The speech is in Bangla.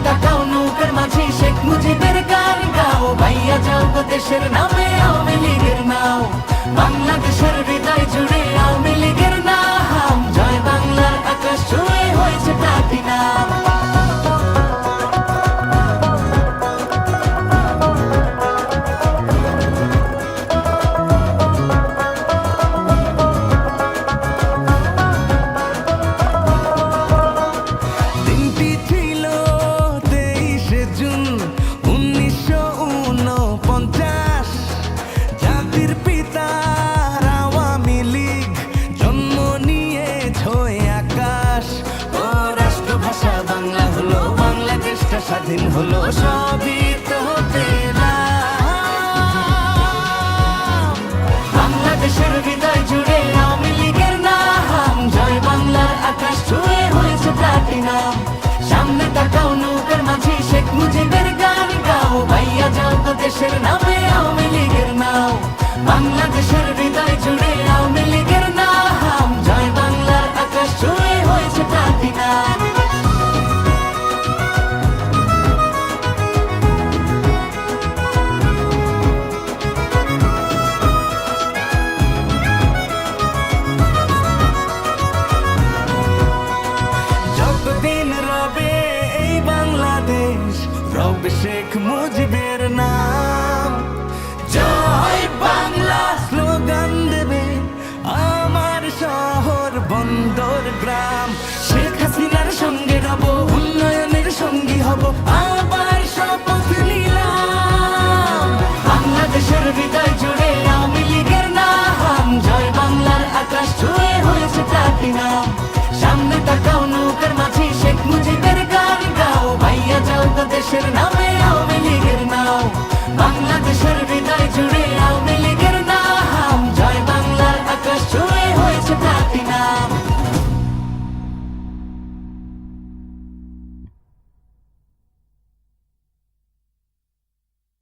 তাকাও নৌকার মাঝি শেখ মুজিবের গান গাও, ভাইয়া যাও গো দেশের নামে আওয়ামী লীগের নাও। বাংলাদেশের হৃদয় জুড়ে আওয়ামী লীগের নাম, জয় বাংলার আকাশ ছুঁয়ে হয়েছে প্লাটিনা। স্বাধীন হলো সবই তো পেলাম, বাংলাদেশের হৃদয় জুড়ে আওয়ামী লীগের নাম, জয় বাংলার আকাশ ছুঁয়ে হয়েছে প্লাটিনাম। সামনে তাকাও নৌকার মাঝি শেখ মুজিবের গান গাও, ভাইয়া যাও তো দেশের নামে আওয়ামী লীগের নাও। বাংলাদেশের হৃদয় জুড়ে আওয়ামী লীগের নাম, জয় বাংলার আকাশ ছুঁয়ে হয়েছে প্লাটিনাম। রবে শেখ মুজিবের নাম, জয় বাংলা স্লোগান দেবে আমার শহর বন্দর গ্রাম। শেখ হাসিনার সঙ্গে রব, উন্নয়নের সঙ্গী হব, আবার শপথ নিলাম। বাংলাদেশের হৃদয় জুড়ে আওয়ামী লীগের নাম, জয় বাংলার আকাশ ছুঁয়ে হয়েছে প্লাটিনাম। সামনে তাকাও নৌকার মাঝি শেখ মুজিবের গান গাও, ভাইয়া যাও তো দেশের নামে আওয়ামী লীগের নাও। বাংলাদেশের হৃদয় জুড়ে আওয়ামী লীগের নাম, জয় বাংলার আকাশ ছুঁয়ে